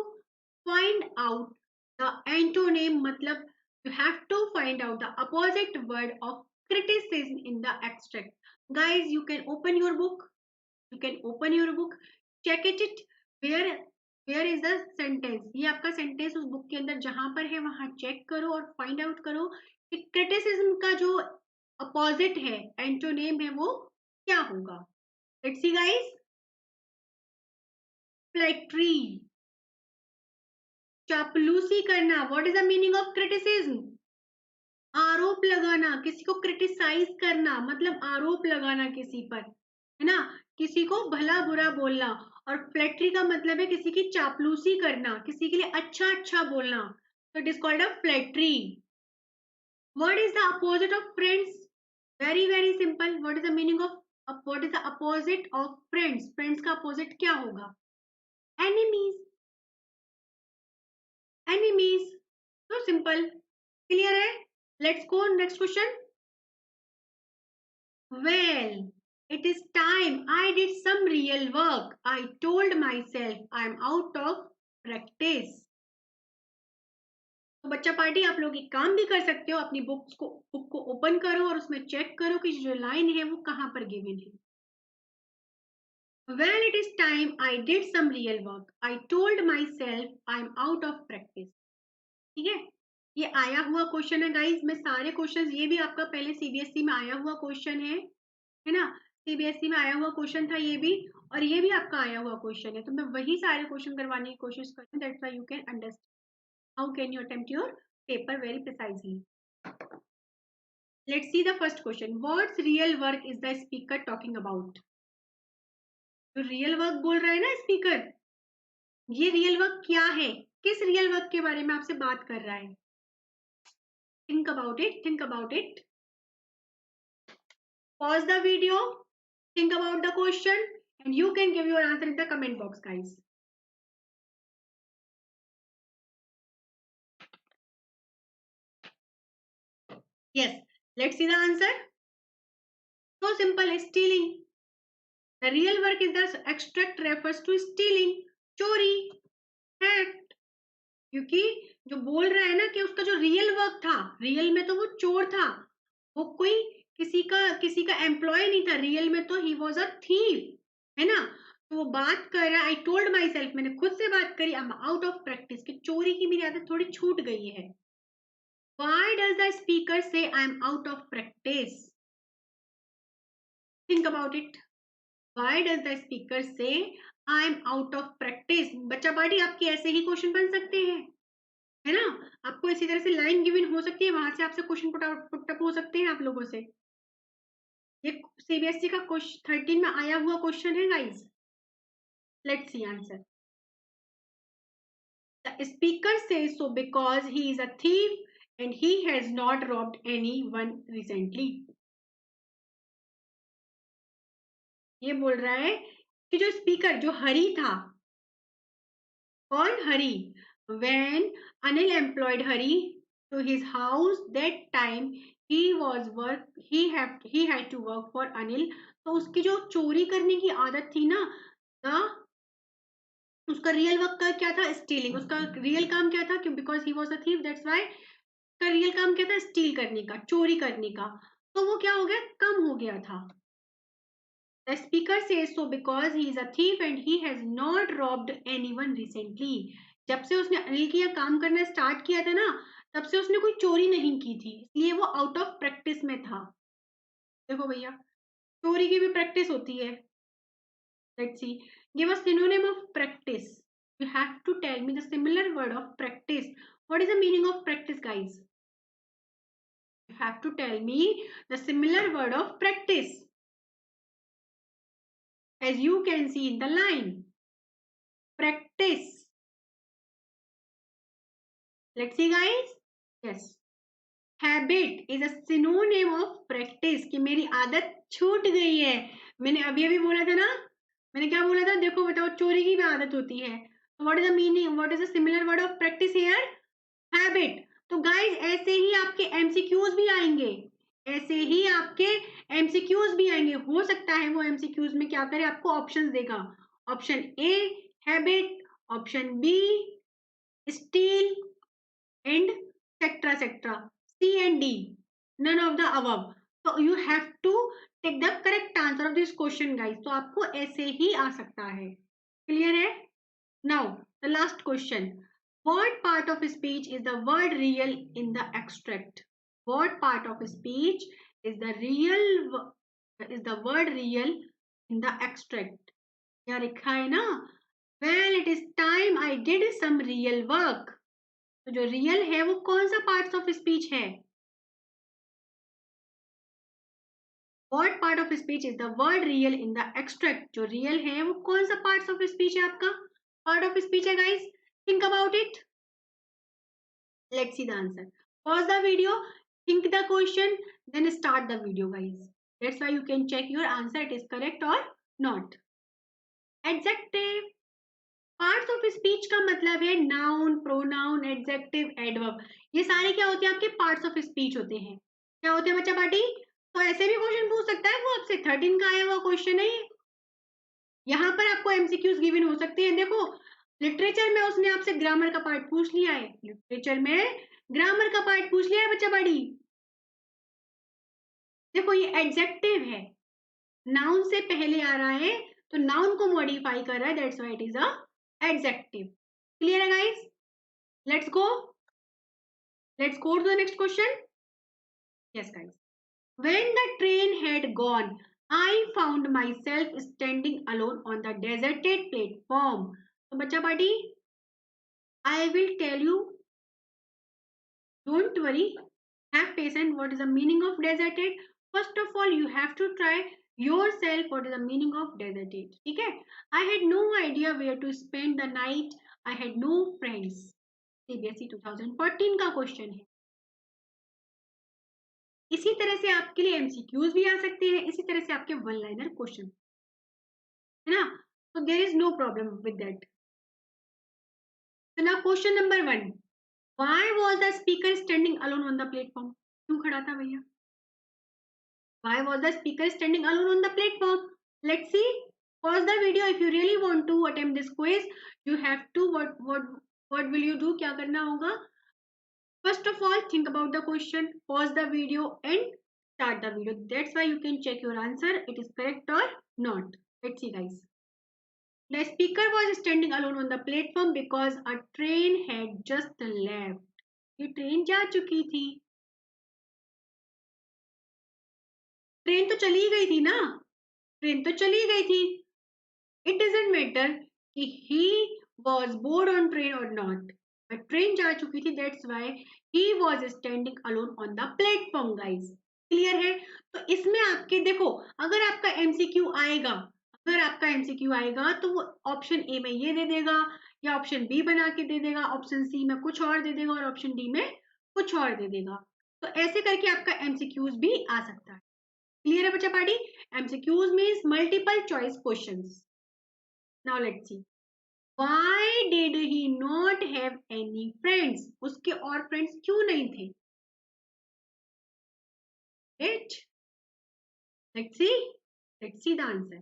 find out the antonym, मतलब you have to find out the opposite word of criticism in the extract. Guys, you can open your book. You can open your book, check it where is the sentence। ये आपका सेंटेंस उस बुक के अंदर जहां पर है वहां चेक करो और फाइंड आउट करो कि क्रिटिसिज्म का जो अपोजिट है, एंटोनेम है, वो क्या होगा। Let's see guys. फ्लैक्ट्री, चापलूसी करना। What is the meaning of criticism? आरोप लगाना, किसी को क्रिटिसाइज करना मतलब आरोप लगाना किसी पर, है ना, किसी को भला बुरा बोलना। और फ्लैक्ट्री का मतलब है किसी की चापलूसी करना, किसी के लिए अच्छा अच्छा बोलना, तो it is called a flattery. What is the opposite of friends? Very very simple, what is the meaning of अब what is the opposite of friends? Friends का अपोजिट क्या होगा? एनिमीज। एनिमीज। तो सिंपल, क्लियर है? Let's go next question. Well, it is time I did some real work. I told myself I'm out of practice. तो बच्चा पार्टी, आप लोग एक काम भी कर सकते हो, अपनी बुक को ओपन करो और उसमें चेक करो कि जो लाइन है वो कहां पर गिवन है। Well, it is time I did some real work. I told myself I'm out of practice. ठीक है, ये आया हुआ क्वेश्चन है गाइज। मैं सारे क्वेश्चन, ये भी आपका पहले सीबीएसई में आया हुआ क्वेश्चन है ना? सीबीएसई में आया हुआ क्वेश्चन था ये भी, और ये भी आपका आया हुआ क्वेश्चन है। तो मैं वही सारे क्वेश्चन करवाने की कोशिश कर रही हूँ। That's why you can understand how can you attempt your paper very precisely. Let's see the first question. What's real work is the speaker talking about? जो रियल वर्क बोल रहा है ना स्पीकर, ये रियल वर्क क्या है? किस रियल वर्क के बारे में आपसे बात कर रहा है? Think about it, think about it. Pause the video, think about the question, and you can give your answer in the comment box, guys. Yes, let's see the answer. So simple, stealing. The real work is the extract refers to stealing, चोरी, theft. क्योंकि जो बोल रहा है ना कि उसका जो रियल वर्क था, रियल में तो वो चोर था, वो कोई किसी का एम्प्लॉय नहीं था, रियल में तो ही वॉज अ थीफ, है ना? तो वो बात कर रहा है, आई टोल्ड माई सेल्फ, मैंने खुद से बात करी, I am out of practice, कि चोरी की मेरी आदत थोड़ी छूट गई है। Why does the speaker say I am out of practice? Think about it. Why does the speaker say I am out of practice? बच्चा पार्टी, आपके ऐसे ही क्वेश्चन बन सकते हैं, है ना? आपको इसी तरह से लाइन गिवन हो सकती है, वहां से आपसे क्वेश्चन पुटअप हो सकते हैं आप लोगों से। ये सीबीएसई का 13 में आया हुआ क्वेश्चन है guys. Let's see answer. The speaker says so because he is a thief and he has not robbed anyone recently. ये बोल रहा है कि जो स्पीकर, जो हरी था, कौन हरी? When Anil employed Hari to his house that time he had to work for Anil. तो उसकी जो चोरी करने की आदत थी ना, उसका रियल वर्क का क्या था? स्टीलिंग। उसका रियल काम क्या था? क्यों? Because he was a thief, that's why उसका रियल काम क्या था? स्टील करने का, चोरी करने का। तो वो क्या हो गया? कम हो गया था। The speaker says so because he is a thief and he has not robbed anyone recently. जब से उसने अनिल की काम करना स्टार्ट किया था ना, तब से उसने कोई चोरी नहीं की थी, इसलिए वो आउट ऑफ प्रैक्टिस में था। देखो भैया, चोरी की भी प्रैक्टिस होती है। Let's see. Give a synonym of practice. You have to tell me the similar word of practice. What is the meaning of practice, guys? You have to tell me the similar word of practice. As you can see in the line. Practice. Let's see, guys. Yes. Habit is a synonym of practice. कि मेरी आदत छूट गई है। मैंने अभी बोला था ना, मैंने क्या बोला था? देखो बताओ, चोरी की भी आदत होती है। What is the meaning? What is the similar word of practice here? Habit. तो गाइज ऐसे ही आपके एमसीक्यूज भी आएंगे, ऐसे ही आपके एमसीक्यूज भी आएंगे। हो सकता है वो एमसीक्यूज में क्या करे, आपको ऑप्शंस देगा। Option A habit, option B steal and etcetera etcetera, C and D, none of the above. तो you have to take the correct answer of this question guys. तो आपको ऐसे ही आ सकता है। क्लियर है? Now the last question. What part of speech is the word real in the extract? What part of speech is the word real in the extract? क्या लिखा है ना? Well, it is time I did some real work. तो जो real है वो कौन सा parts of speech है? What part of speech is the word real in the extract? जो real है वो कौन सा parts of speech है आपका? Part of speech है guys. Think about it. Let's see the answer. Pause the video, think the question, then start the video, guys. That's why you can check your answer it is correct or not. Adjective, parts of speech का मतलब है नाउन, प्रोनाउन, एडजेक्टिव, एडवर्ब। ये सारे क्या होते हैं आपके पार्ट्स ऑफ स्पीच होते हैं। क्या होते हैं बच्चा पार्टी? तो ऐसे भी क्वेश्चन पूछ सकता है वो आपसे, 13 का आया हुआ क्वेश्चन है ये। यहाँ पर आपको एमसीक्यूज गिवन हो सकते हैं। देखो लिटरेचर में उसने आपसे ग्रामर का पार्ट पूछ लिया है, लिटरेचर में ग्रामर का पार्ट पूछ लिया है बच्चा पार्टी। देखो ये एडजेक्टिव है, नाउन से पहले आ रहा है तो नाउन को मॉडिफाई कर रहा है, that's why it is a adjective. Clear है guys? Let's go to the next question. Yes guys, when the train had gone, I found myself standing alone on the deserted platform. तो बच्चा party I will tell you, don't worry, have patience. What is the meaning of deserted? First of all you have to try yourself what is the meaning of deserted. ठीक है? I had no idea where to spend the night. I had no friends. CBSE 2014 का क्वेश्चन है। इसी तरह से आपके लिए एमसीक्यूज भी आ सकते हैं, इसी तरह से आपके वन लाइनर क्वेश्चन, है ना? तो there is no problem with that. तो now question number 1, why was the speaker standing alone on the platform? क्यों खड़ा था भैया? Why was the speaker standing alone on the platform? Let's see, pause the video if you really want to attempt this quiz. You have to what will you do? क्या करना होगा? First of all, think about the question, pause the video and start the video. That's why you can check your answer, it is correct or not. Let's see guys. The speaker was standing alone on the platform because a train had just left. ये ट्रेन जा चुकी थी, ट्रेन तो चली गई थी ना, ट्रेन तो चली गई थी। It doesn't matter कि he was bored on train or not. Train जा चुकी थी, that's why he was standing alone on the platform guys. Clear है? तो इसमें आपके देखो, अगर आपका एमसीक्यू आएगा, अगर आपका एमसीक्यू आएगा तो वो ऑप्शन ए में ये दे देगा, या ऑप्शन बी बना के दे देगा, ऑप्शन सी में कुछ और दे देगा और ऑप्शन डी में कुछ और दे देगा। तो ऐसे करके आपका एमसीक्यूज भी आ सकता है। क्लियर है बच्चा party? MCQs means multiple choice questions. Now let's see. Why did he not have any friends? उसके और फ्रेंड्स क्यों नहीं थे? Right? Let's see. Let's see the answer.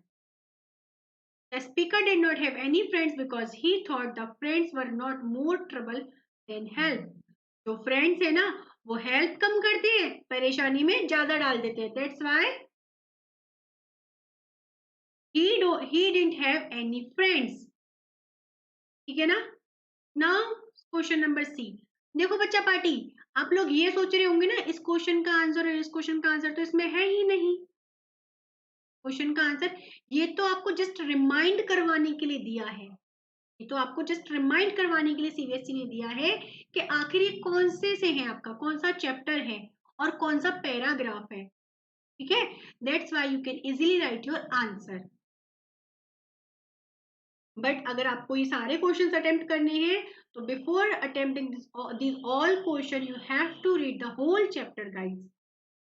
The speaker did not have any friends because he thought the friends were not more trouble than help. जो फ्रेंड्स है ना वो हेल्प कम करते हैं, परेशानी में ज्यादा डाल देते हैं। That's why he didn't have any friends. ठीक है ना? Now question number C. देखो बच्चा पार्टी, आप लोग ये सोच रहे होंगे ना इस क्वेश्चन का आंसर और इस क्वेश्चन का आंसर तो इसमें है ही नहीं। क्वेश्चन का आंसर ये तो आपको जस्ट रिमाइंड करवाने के लिए दिया है, ये तो आपको जस्ट रिमाइंड करवाने के लिए सीबीएसई ने दिया है कि आखिर ये कौन से हैं, आपका कौन सा चैप्टर है और कौन सा पैराग्राफ है। ठीक है? That's why you can easily write your answer. But अगर आपको ये सारे क्वेश्चंस अटेम्प्ट करने हैं तो before attempting this all question you have to read the whole chapter guys.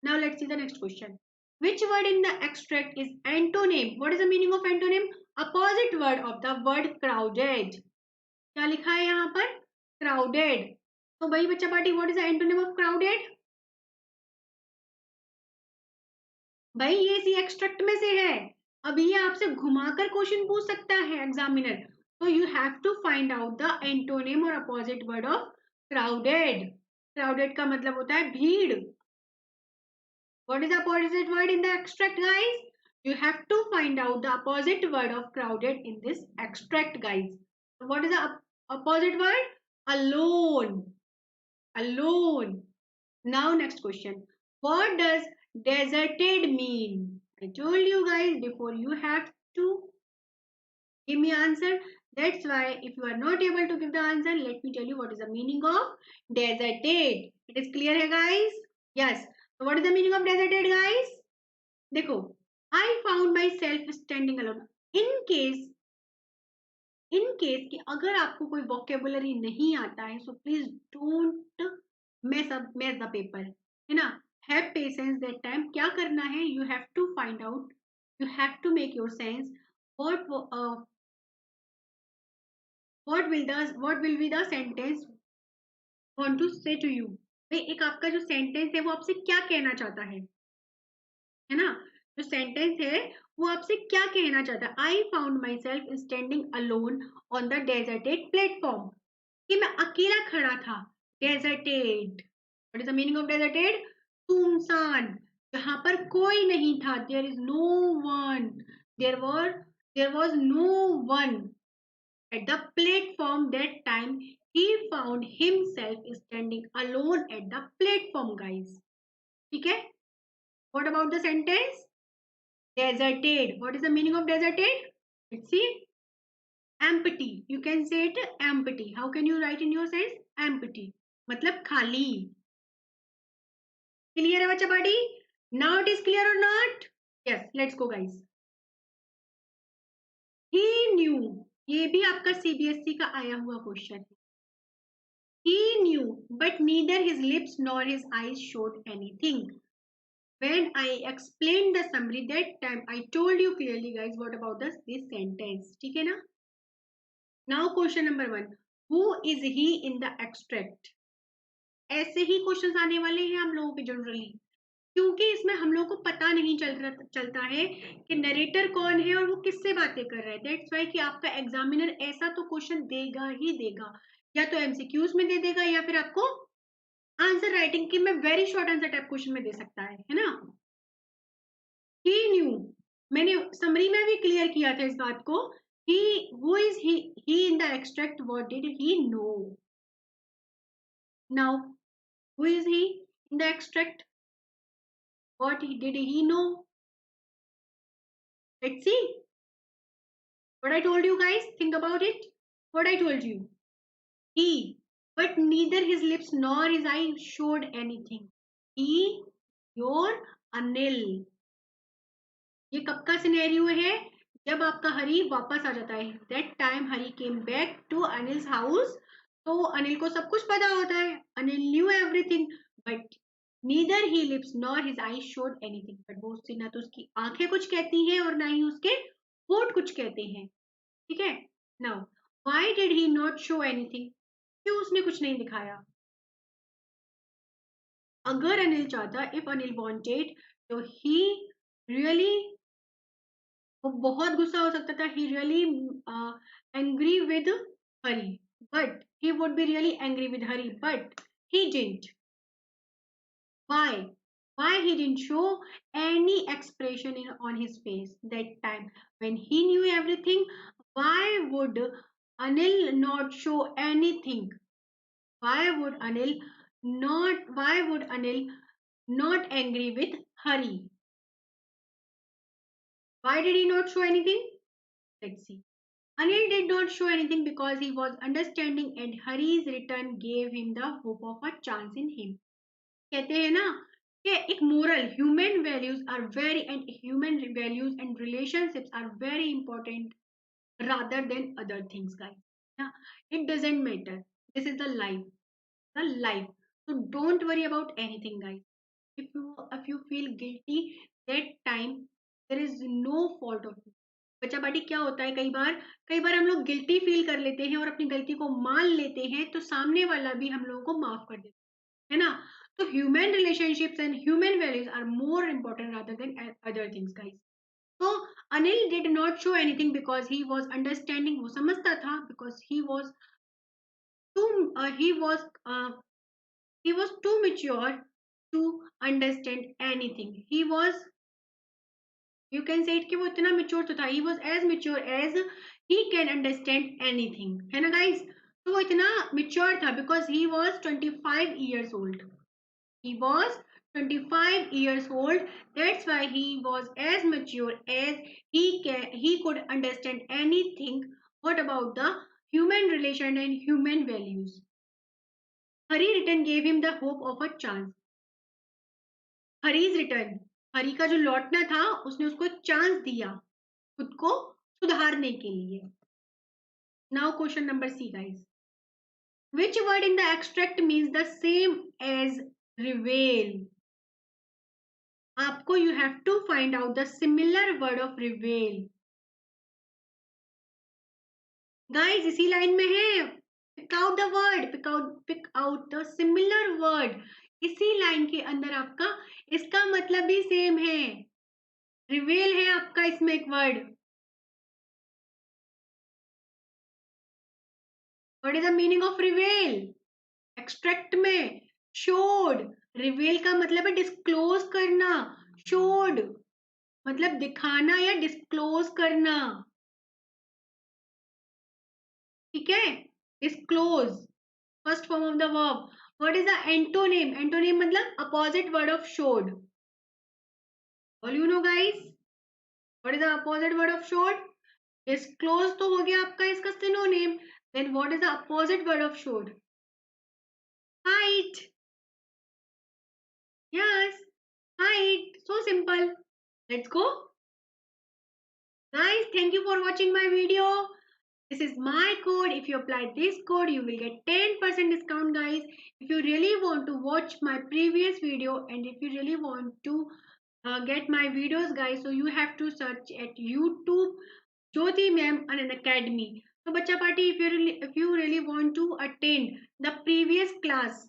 Now let's see the next question. Which word in the extract is antonym? What is the meaning of antonym? Opposite word of the word crowded. क्या लिखा है यहाँ पर? Crowded. तो भाई बच्चा party what is the antonym of crowded? भाई ये इसी एक्सट्रैक्ट में से है। अब ये आपसे घुमाकर क्वेश्चन पूछ सकता है एग्जामिनर, तो you have to find out the antonym और opposite word of crowded. Crowded का मतलब होता है भीड़। What is the opposite word in the extract guys? You have to find out the opposite word of crowded in this extract guys. What is the opposite word? Alone. Alone. Now next question. What does deserted mean? I told you guys before you have to give me answer. That's why if you are not able to give the answer, let me tell you what is the meaning of deserted. It is clear hai guys? Yes. So what is the meaning of deserted guys? देखो, I found myself standing alone. In case कि अगर आपको कोई vocabulary नहीं आता है, so please don't mess the paper. है ना? हैव पेशेंस दैट टाइम, क्या करना है, you have to find out, you have to make your sense what what will be the sentence want to say to you। भाई एक आपका जो सेंटेंस है वो आपसे क्या कहना चाहता है ना, जो सेंटेंस है वो आपसे क्या कहना चाहता है। I found myself standing alone on the deserted platform, कि मैं अकेला खड़ा था। Deserted, what is the meaning of deserted? सुनसान, जहां पर कोई नहीं था। There is no one, there were there was no one at the platform that time। he found himself standing alone at the platform guys। ठीक है, what about the sentence deserted? What is the meaning of deserted? Let's see, empty, you can say it empty। how can you write in your sense empty, मतलब खाली। क्लियर है बच्चा party? Now it is clear और not? Yes, let's go guys. He knew, ये भी आपका सीबीएसई का आया हुआ क्वेश्चन है। He knew, but neither his lips nor his eyes showed anything। When I explained the summary that time, I told you clearly, guys, what about this sentence? ठीक है ना? Now question number 1, who is he in the extract? ऐसे ही क्वेश्चंस आने वाले हैं हम लोगों के जनरली, क्योंकि इसमें हम लोगों को पता नहीं चलता है कि नरेटर कौन है और वो किससे बातें कर रहा है। दैट्स वाई कि आपका एग्जामिनर ऐसा तो क्वेश्चन देगा ही देगा, या तो एमसीक्यूज में दे देगा या फिर आपको आंसर राइटिंग की मैं very short answer type question में दे सकता है ना। ही न्यू, मैंने समरी में भी क्लियर किया था इस बात को। He, who is he in the extract, what did he know? Now who is he in the extract, what did he know? Let's see what I told you guys, think about it, what I told you। he, but neither his lips nor his eye showed anything। he, your Anil, ये कब का सिनेरियो है? जब आपका हरी वापस आ जाता है। That time Hari came back to Anil's house, तो अनिल को सब कुछ पता होता है, Anil knew everything, but neither he lips nor his eye showed anything, but वो उससे ना तो उसकी आंखें कुछ कहती हैं और ना ही उसके होठ कुछ कहते हैं। ठीक है, now why did he not show anything, क्यों उसने कुछ नहीं दिखाया? अगर अनिल चाहता, इफ अनिल वांटेड, तो ही रियली, वो बहुत गुस्सा हो सकता था। He really angry with Hari, but he would be really angry with Hari, but he didn't. Why he didn't show any expression on his face that time when he knew everything? Why would Anil not show anything? Why would Anil not angry with Hari? Why did he not show anything? Let's see. Anil did not show anything because he was understanding and Hari's return gave him the hope of a chance in him। कहते हैं ना कि एक moral, human values are very, and human values and relationships are very important rather than other things, guys। Yeah, it doesn't matter, this is the life, so don't worry about anything, guys। if you feel guilty that time, there is no fault of you। बच्चा पार्टी क्या होता है, कई बार हम लोग गिल्टी फील कर लेते हैं और अपनी गलती को मान लेते हैं, तो सामने वाला भी हम लोगों को माफ कर देता है ना। तो human relationships and human values are more important rather than other things, guys. तो Anil did not show anything because he was understanding, वो समझता था, because too he was he was too mature to understand anything। he was, you can say it कि वो इतना mature तो था, he was as mature as he can understand anything, है ना guys। तो वो इतना mature था because he was 25 years old। he was 25 years old, that's why he was as mature as he could understand anything। what about the human relation and human values? Hari return gave him the hope of a chance। Hari's return, Hari का जो लौटना था, उसने उसको एक चांस दिया खुद को सुधारने के लिए। Now question number C, guys, which word in the extract means the same as reveal? आपको you have to find out the similar word of reveal. Guys इसी लाइन में है, pick out the word, pick out the similar word. इसी लाइन के अंदर आपका इसका मतलब भी सेम है, रिवेल है आपका इसमें एक word. What is the meaning of रिवेल? Extract में शोड, रिवेल का मतलब है डिस्क्लोज करना, शोड मतलब दिखाना या डिस्क्लोज करना, ठीक है। Disclose first form of the verb. What is the antonym? Antonym मतलब opposite word of showed. All you know guys, what is the opposite word of showed? Disclose तो हो गया आपका इसका synonym, then what is the opposite word of showed? Hide. Yes, hide, so simple. Let's go guys, thank you for watching my video. This is my code. If you apply this code, you will get 10% discount, guys. If you really want to watch my previous video and if you really want to get my videos, guys, so you have to search at YouTube Jyoti Ma'am and an Academy. So, Bacha Party, if you really want to attend the previous class,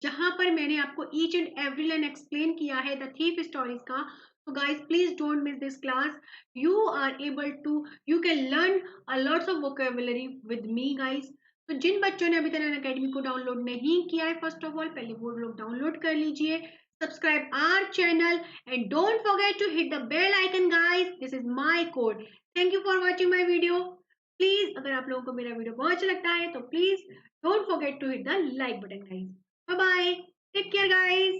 जहां पर मैंने आपको each and every line explain किया है the thief stories का, so guys please don't miss this class. You are able to, you can learn a lots of vocabulary with me, guys. तो जिन बच्चों ने अभी तक अन अकेडमी को डाउनलोड नहीं किया है, फर्स्ट ऑफ ऑल पहले वो लोग डाउनलोड कर लीजिए, subscribe our channel and don't forget to hit the bell icon, guys. This is my code. Thank you for watching my video. Please अगर आप लोगों को मेरा वीडियो बहुत अच्छा लगता है तो please don't forget to hit the like button, guys. Bye bye. Take care, guys.